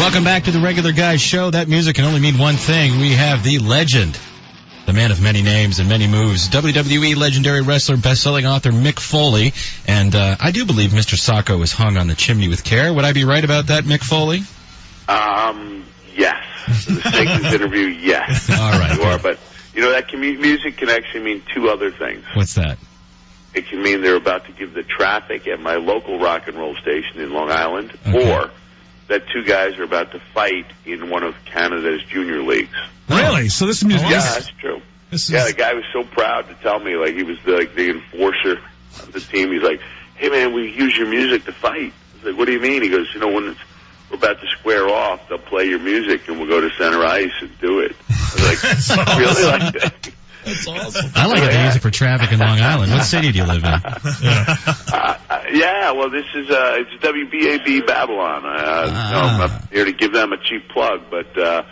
Welcome back to the Regular Guys Show. That music can only mean one thing. We have the legend, the man of many names and many moves, WWE legendary wrestler, best-selling author Mick Foley. And I do believe Mr. Sacco is hung on the chimney with care. Would I be right about that, Mick Foley? Yes. The Snakes interview, yes. All right. You are, but, you know, that music can actually mean two other things. What's that? It can mean they're about to give the traffic at my local rock and roll station in Long Island, or that two guys are about to fight in one of Canada's junior leagues. Really? So this is music? Yeah, that's true. The guy was so proud to tell me, like, he was the enforcer of the team. He's like, hey, man, we use your music to fight. I was like, what do you mean? He goes, you know, when we're about to square off, they'll play your music, and we'll go to center ice and do it. I was like, really like that? That's awesome. I like the music for traffic in Long Island. What city do you live in? Yeah, well, this is it's WBAB Babylon. I'm not here to give them a cheap plug, but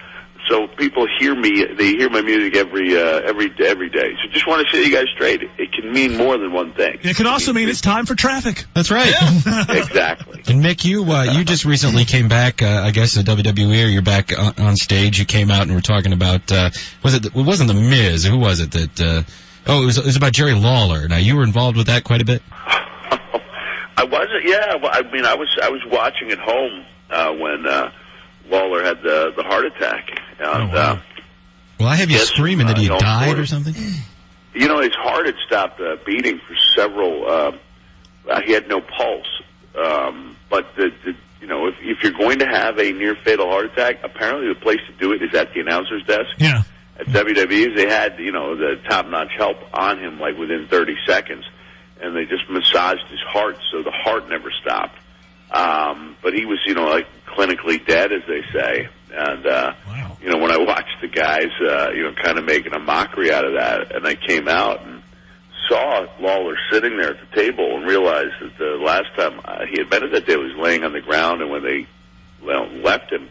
so people hear me. They hear my music every day. So just want to set you guys straight. It can mean more than one thing. It can also mean it's time for traffic. That's right. Yeah. Exactly. And Mick, you just recently came back, I guess, at WWE, or you're back on stage. You came out and were talking about, it wasn't The Miz. Who was it that, it was about Jerry Lawler. Now, you were involved with that quite a bit? I wasn't, yeah. Well, I mean, I was watching at home when Lawler had the heart attack. And, well, I have you screaming that he had died or something? You know, his heart had stopped beating for several, he had no pulse. But you know, if you're going to have a near fatal heart attack, apparently the place to do it is at the announcer's desk. Yeah. At WWE, they had, you know, the top-notch help on him, like within 30 seconds, and they just massaged his heart so the heart never stopped. But he was, you know, like clinically dead, as they say. And wow. You know, when I watched the guys, you know, kind of making a mockery out of that, and I came out and saw Lawler sitting there at the table and realized that the last time he had been at that day was laying on the ground, and when they left him,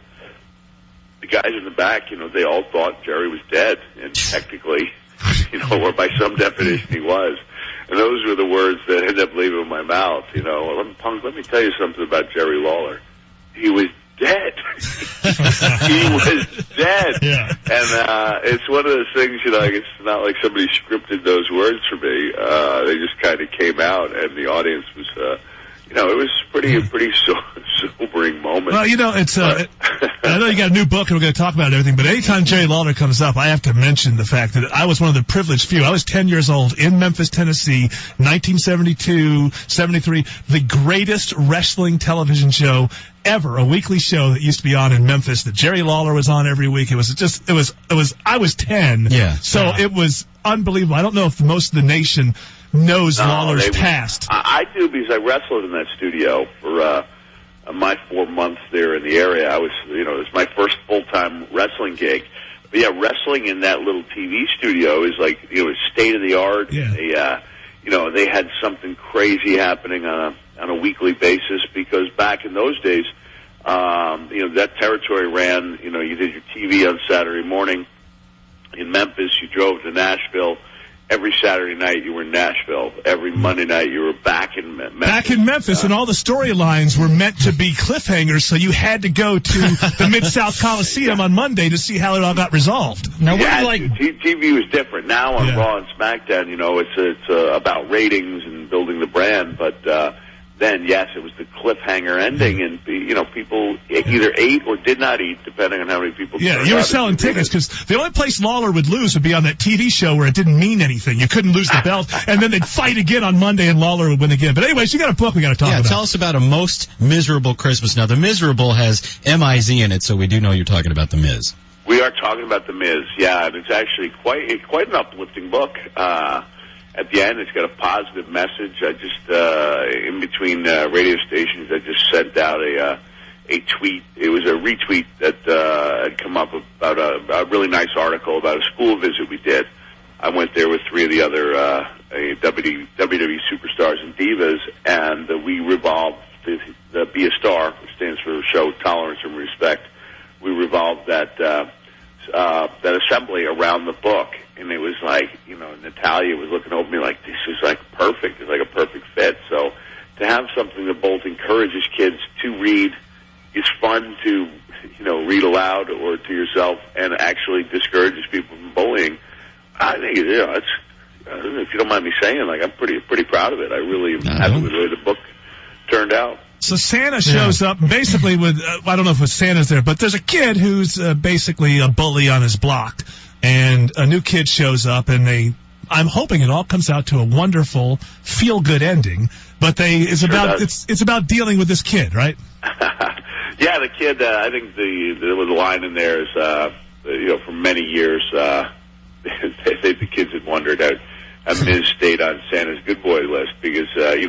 the guys in the back, you know, they all thought Jerry was dead, and technically, you know, or by some definition he was. And those were the words that ended up leaving my mouth, you know. Punk, let me tell you something about Jerry Lawler. He was dead. He was dead. Yeah. And it's one of those things, you know, like, it's not like somebody scripted those words for me. They just kind of came out, and the audience was, you know, it was pretty sobering moment. Well, you know, it's I know you got a new book, and we're going to talk about everything, but anytime Jerry Lawler comes up, I have to mention the fact that I was one of the privileged few. I was 10 years old in Memphis, Tennessee, 1972, 73, the greatest wrestling television show ever, a weekly show that used to be on in Memphis that Jerry Lawler was on every week. I was 10. Yeah. So it was unbelievable. I don't know if most of the nation knows Lawler's past. I do, because I wrestled in that studio for my 4 months there in the area. I was, you know, it was my first full-time wrestling gig. But yeah, wrestling in that little TV studio is like, you know, state of the art. Yeah. They, you know, they had something crazy happening on a weekly basis, because back in those days, you know, that territory ran, you know, you did your TV on Saturday morning in Memphis, you drove to Nashville. Every Saturday night you were in Nashville. Every Monday night you were back in Memphis. Back in Memphis, and all the storylines were meant to be cliffhangers, so you had to go to the Mid-South Coliseum on Monday to see how it all got resolved. Now, TV was different. Now on Raw and SmackDown, you know, it's about ratings and building the brand, but then, yes, it was the cliffhanger ending, and, you know, people either ate or did not eat, depending on how many people. Yeah, you were selling tickets, because the only place Lawler would lose would be on that TV show where it didn't mean anything. You couldn't lose the belt, and then they'd fight again on Monday, and Lawler would win again. But anyways, you got a book we got to talk about. Yeah, tell us about A Most Miserable Christmas. Now, The Miserable has M-I-Z in it, so we do know you're talking about The Miz. We are talking about The Miz, yeah, and it's actually quite an uplifting book. At the end, it's got a positive message. I just, in between radio stations, I just sent out a tweet. It was a retweet that had come up about a really nice article about a school visit we did. I went there with 3 of the other WWE superstars and divas, and we revolved the Be a Star, which stands for Show Tolerance and Respect. We revolved that assembly around the book. And it was like, you know, Natalia was looking over me like, this is like perfect. It's like a perfect fit. So to have something that both encourages kids to read is fun to, read aloud or to yourself and actually discourages people from bullying, I think, it's, if you don't mind me saying, like, I'm pretty proud of it. I really am happy with the way the book turned out. So Santa shows up basically with, I don't know if Santa's there, but there's a kid who's basically a bully on his block, and a new kid shows up, and I'm hoping it all comes out to a wonderful, feel-good ending, but it's about dealing with this kid, right? Yeah, the kid, I think the line in there is, for many years, the kids had wondered how Miz stayed on Santa's good boy list because, he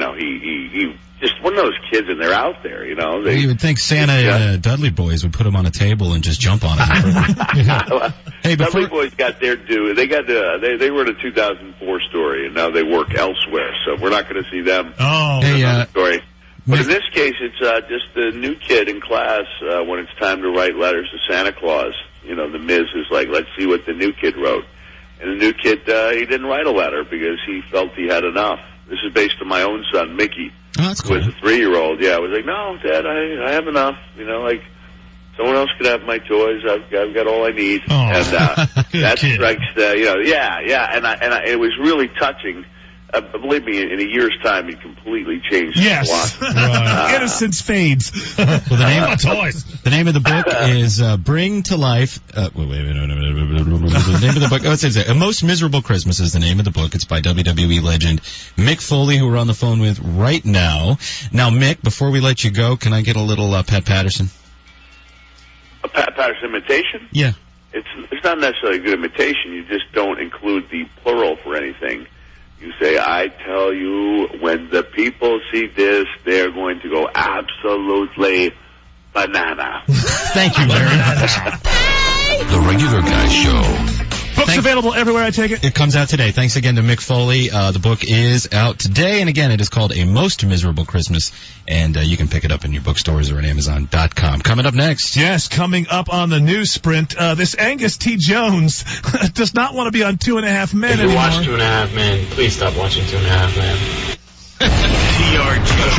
just one of those kids, and they're out there, You would think Santa and Dudley Boys would put him on a table and just jump on him. Hey, Dudley Boys got their due. They got they were in a 2004 story, and now they work elsewhere, so we're not going to see them. Oh, hey, story. But in this case, it's just the new kid in class when it's time to write letters to Santa Claus. The Miz is like, let's see what the new kid wrote. And the new kid, he didn't write a letter because he felt he had enough. This is based on my own son, Mickey, that's cool. who was a 3-year-old. Yeah, I was like, no, Dad, I have enough. Someone else could have my toys. I've got all I need. Oh, and that kid. strikes, and it was really touching. Believe me, in a year's time, he completely changed. Yes. Innocence fades. Well, the name of the book is Bring to Life. The name of the book. It says A Most Miserable Christmas is the name of the book. It's by WWE legend Mick Foley, who we're on the phone with right now. Now, Mick, before we let you go, can I get a little Pat Patterson? A Pat Patterson imitation? Yeah. It's not necessarily a good imitation. You just don't include the plural for anything. You say, I tell you, when the people see this, they're going to go absolutely banana. Thank you very much. The Regular Guy Show. Books available everywhere, I take it? It comes out today. Thanks again to Mick Foley. The book is out today, and again, it is called A Most Miserable Christmas, and you can pick it up in your bookstores or at Amazon.com. Coming up next. Yes, coming up on the news sprint, this Angus T. Jones does not want to be on 2.5 Men If you anymore. watch 2.5 Men, please stop watching 2.5 Men. TRG.